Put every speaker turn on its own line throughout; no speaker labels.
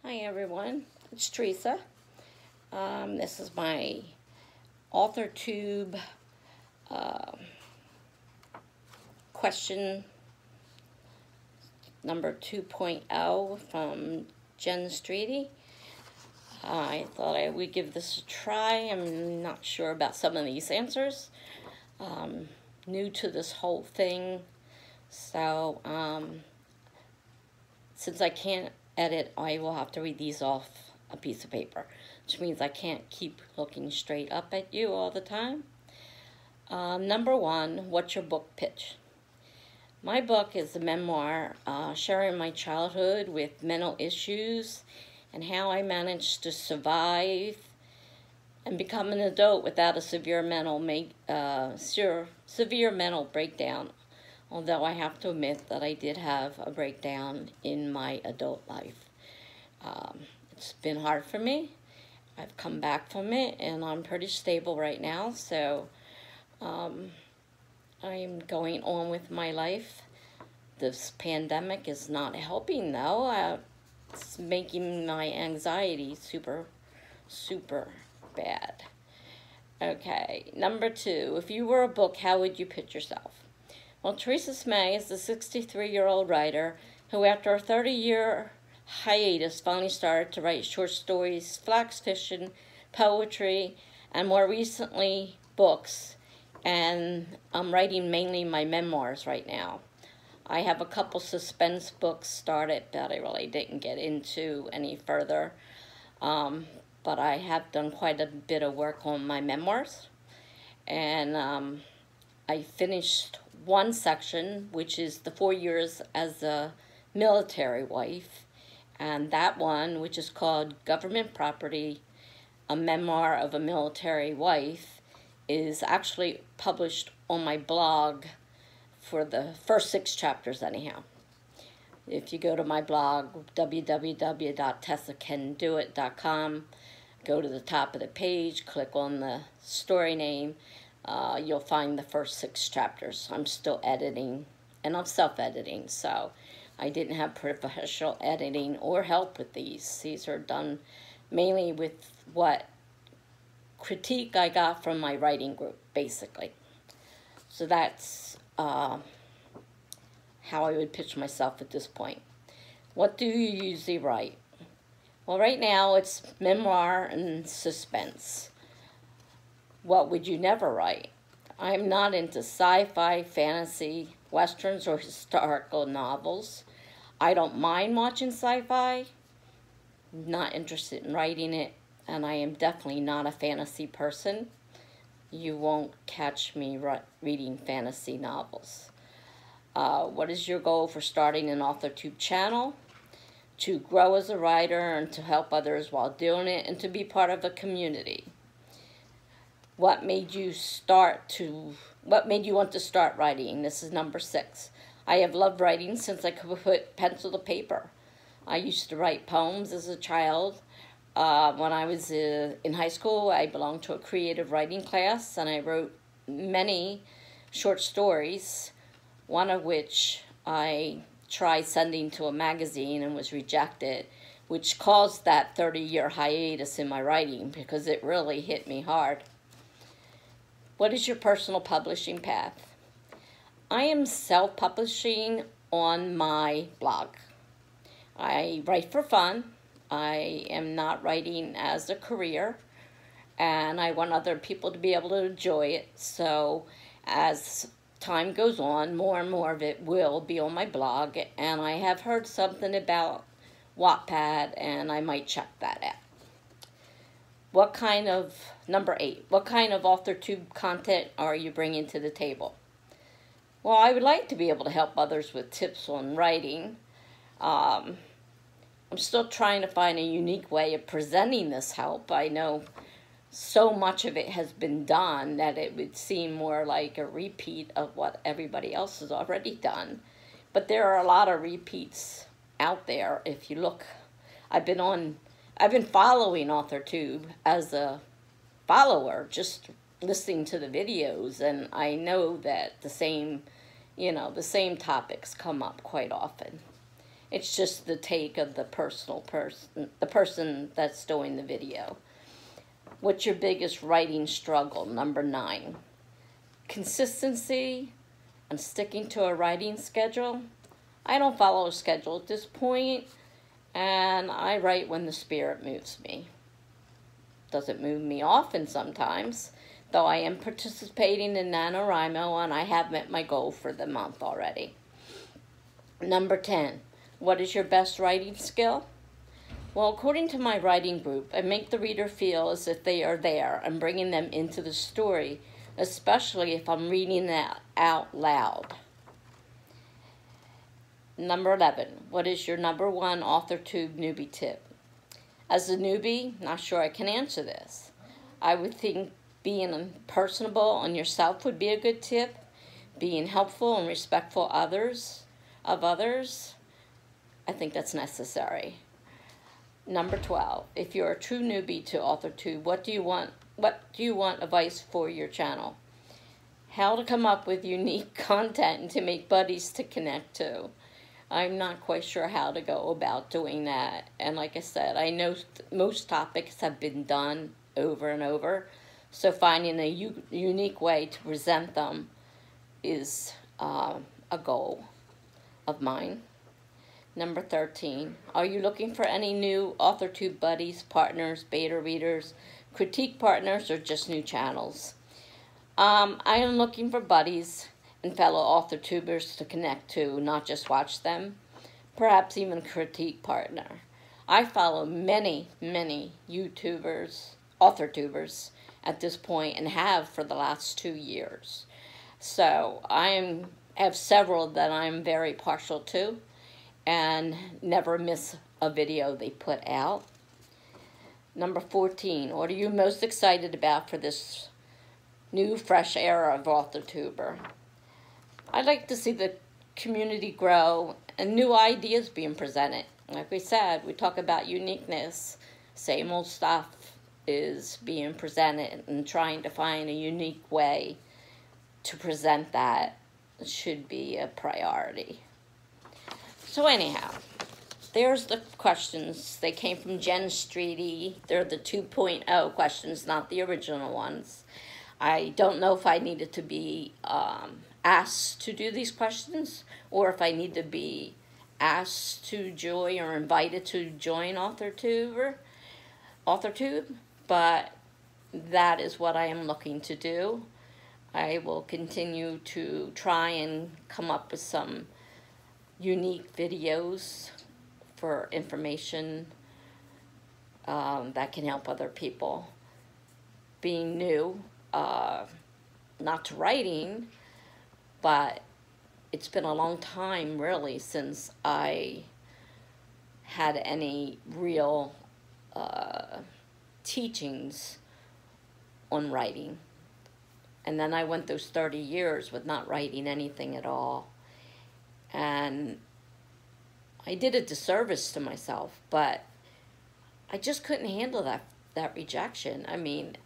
Hi everyone, it's Teresa. This is my AuthorTube question number 2.0 from Jenna Streety. I thought I would give this a try. I'm not sure about some of these answers. New to this whole thing, so since I can't edit, I will have to read these off a piece of paper, which means I can't keep looking straight up at you all the time. Number one, what's your book pitch? My book is a memoir sharing my childhood with mental issues and how I managed to survive and become an adult without a severe mental breakdown. Although I have to admit that I did have a breakdown in my adult life. It's been hard for me. I've come back from it, and I'm pretty stable right now. So I'm going on with my life. This pandemic is not helping, though. It's making my anxiety super, super bad. Okay, number two, if you were a book, how would you pitch yourself? Well, Teresa May is the 63-year-old writer who, after a 30-year hiatus, finally started to write short stories, flax fiction, poetry, and more recently, books. And I'm writing mainly my memoirs right now. I have a couple suspense books started that I really didn't get into any further. But I have done quite a bit of work on my memoirs. And I finished one section, which is the 4 years as a military wife, and that one, which is called Government Property, a Memoir of a Military Wife, is actually published on my blog for the first 6 chapters anyhow. If you go to my blog, www.tessacandoit.com, go to the top of the page, click on the story name, you'll find the first 6 chapters. I'm still editing, and I'm self-editing, so I didn't have professional editing or help with these. These are done mainly with what critique I got from my writing group, basically. So that's how I would pitch myself at this point. What do you usually write? Well, right now it's memoir and suspense. What would you never write? I'm not into sci-fi, fantasy, westerns, or historical novels. I don't mind watching sci-fi. Not interested in writing it, and I am definitely not a fantasy person. You won't catch me reading fantasy novels. What is your goal for starting an AuthorTube channel? To grow as a writer and to help others while doing it, and to be part of a community. What made you want to start writing? This is number 6. I have loved writing since I could put pencil to paper. I used to write poems as a child. When I was in high school, I belonged to a creative writing class, and I wrote many short stories, one of which I tried sending to a magazine and was rejected, which caused that 30-year hiatus in my writing because it really hit me hard. What is your personal publishing path? I am self-publishing on my blog. I write for fun. I am not writing as a career, and I want other people to be able to enjoy it. So as time goes on, more and more of it will be on my blog, and I have heard something about Wattpad, and I might check that out. Number 8, what kind of AuthorTube content are you bringing to the table? Well, I would like to be able to help others with tips on writing. I'm still trying to find a unique way of presenting this help. I know so much of it has been done that it would seem more like a repeat of what everybody else has already done. But there are a lot of repeats out there if you look. I've been following AuthorTube as a follower, just listening to the videos, and I know that the same topics come up quite often. It's just the take of the the person that's doing the video. What's your biggest writing struggle? Number 9. Consistency and sticking to a writing schedule. I don't follow a schedule at this point, and I write when the spirit moves me. Doesn't move me often sometimes, though I am participating in NaNoWriMo, and I have met my goal for the month already. Number 10, what is your best writing skill? Well, according to my writing group, I make the reader feel as if they are there and bringing them into the story, especially if I'm reading it out loud. Number 11, what is your number 1 AuthorTube newbie tip? As a newbie, not sure I can answer this. I would think being personable on yourself would be a good tip. Being helpful and respectful of others, I think that's necessary. Number 12, if you're a true newbie to AuthorTube, what do you want advice for your channel? How to come up with unique content and to make buddies to connect to. I'm not quite sure how to go about doing that. And like I said, I know most topics have been done over and over. So finding a unique way to present them is a goal of mine. Number 13, are you looking for any new AuthorTube buddies, partners, beta readers, critique partners, or just new channels? I am looking for buddies and fellow AuthorTubers to connect to, not just watch them, perhaps even a critique partner. I follow many AuthorTubers at this point, and have for the last 2 years. So I have several that I'm very partial to and never miss a video they put out. Number 14, what are you most excited about for this new fresh era of AuthorTuber? I'd like to see the community grow and new ideas being presented. Like we said, we talk about uniqueness. Same old stuff is being presented, and trying to find a unique way to present that should be a priority. So anyhow, there's the questions. They came from Jenna Streety. They're the 2.0 questions, not the original ones. I don't know if I needed to be asked to do these questions, or if I need to be asked to join or invited to join AuthorTube, but that is what I am looking to do. I will continue to try and come up with some unique videos for information that can help other people. Being new, not to writing, but it's been a long time really since I had any real teachings on writing. And then I went those 30 years with not writing anything at all. And I did a disservice to myself, but I just couldn't handle that rejection. I mean,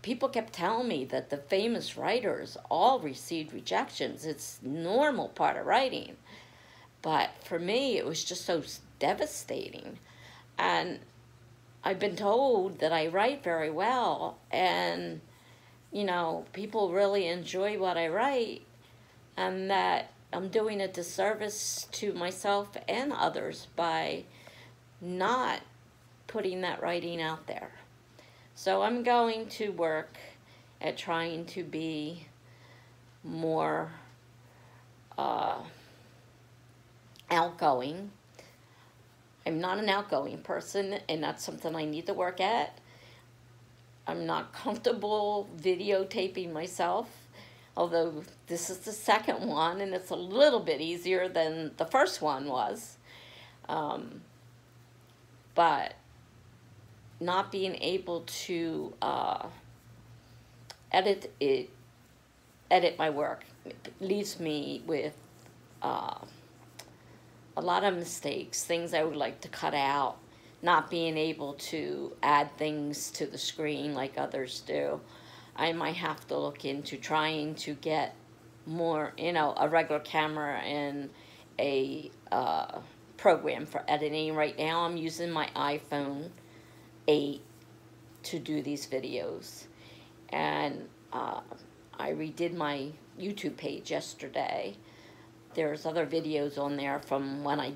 people kept telling me that the famous writers all received rejections. It's a normal part of writing. But for me, it was just so devastating. And I've been told that I write very well, and, you know, people really enjoy what I write, and that I'm doing a disservice to myself and others by not putting that writing out there. So I'm going to work at trying to be more outgoing. I'm not an outgoing person, and that's something I need to work at. I'm not comfortable videotaping myself, although this is the second one, and it's a little bit easier than the first one was. But not being able to edit my work leaves me with a lot of mistakes, things I would like to cut out, not being able to add things to the screen like others do. I might have to look into trying to get more, you know, a regular camera and a program for editing. Right now I'm using my iPhone 8 to do these videos. And I redid my YouTube page yesterday. There's other videos on there from when I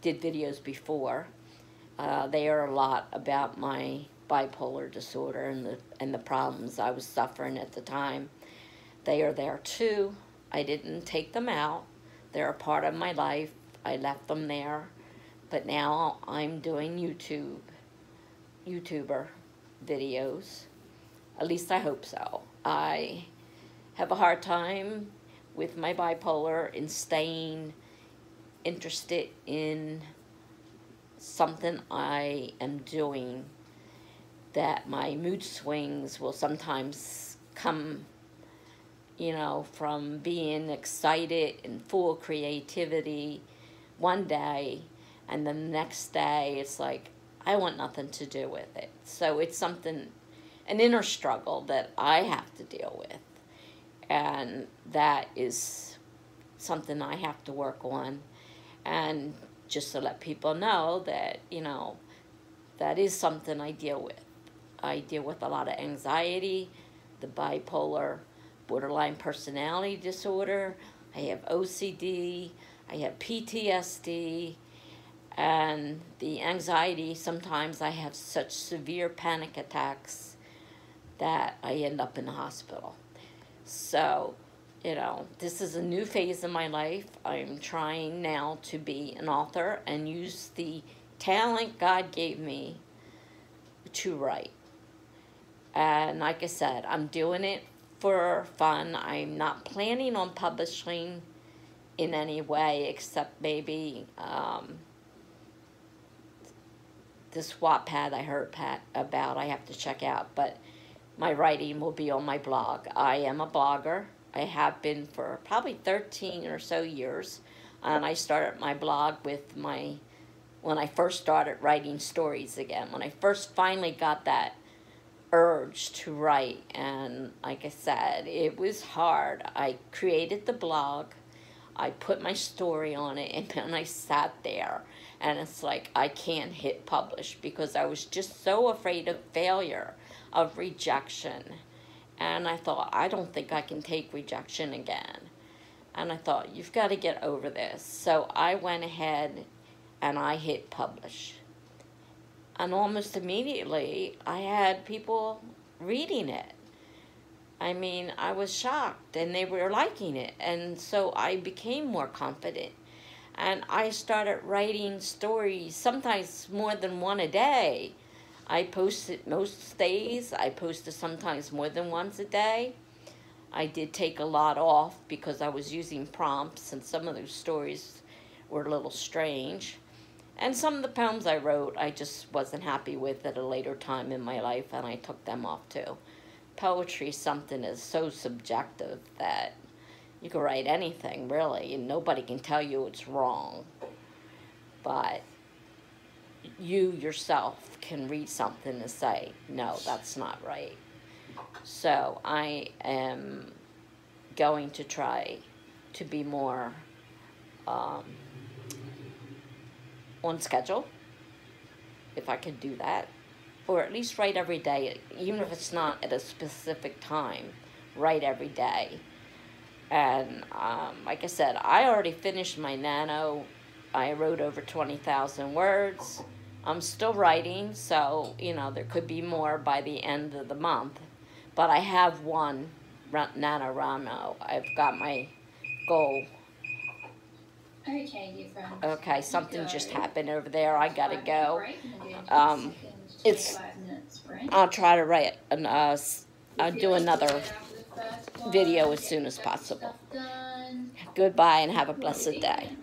did videos before. They are a lot about my bipolar disorder and the problems I was suffering at the time. They are there too. I didn't take them out. They're a part of my life. I left them there. But now I'm doing YouTuber videos. At least I hope so. I have a hard time with my bipolar in staying interested in something I am doing, that my mood swings will sometimes come, you know, from being excited and full of creativity one day, and then the next day it's like, I want nothing to do with it. So it's something, an inner struggle that I have to deal with. And that is something I have to work on. And just to let people know that, you know, that is something I deal with. I deal with a lot of anxiety, the bipolar, borderline personality disorder. I have OCD. I have PTSD. And the anxiety, sometimes I have such severe panic attacks that I end up in the hospital. So, you know, this is a new phase in my life. I'm trying now to be an author and use the talent God gave me to write. And like I said, I'm doing it for fun. I'm not planning on publishing in any way except maybe this Wattpad I heard about. I have to check out, but my writing will be on my blog. I am a blogger. I have been for probably 13 or so years. And I started my blog with when I first started writing stories again. When I first finally got that urge to write. And like I said, it was hard. I created the blog. I put my story on it, and then I sat there. And it's like, I can't hit publish because I was just so afraid of failure, of rejection. And I thought, I don't think I can take rejection again. And I thought, you've got to get over this. So I went ahead and I hit publish. And almost immediately, I had people reading it. I mean, I was shocked, and they were liking it. And so I became more confident. And I started writing stories, sometimes more than one a day. I posted most days. I posted sometimes more than once a day. I did take a lot off because I was using prompts, and some of those stories were a little strange. And some of the poems I wrote, I just wasn't happy with at a later time in my life, and I took them off too. Poetry is something that's so subjective that you can write anything, really, and nobody can tell you it's wrong. But you yourself can read something and say, no, that's not right. So I am going to try to be more on schedule, if I could do that, or at least write every day, even if it's not at a specific time, write every day. And like I said, I already finished my Nano. I wrote over 20,000 words. I'm still writing, so, you know, there could be more by the end of the month. But I have one NaNoWriMo. I've got my goal.
Okay, dear friend.
Okay, something just happened over there. I gotta go. I'll try to write I'll do another video as soon as possible. Goodbye and have a blessed day.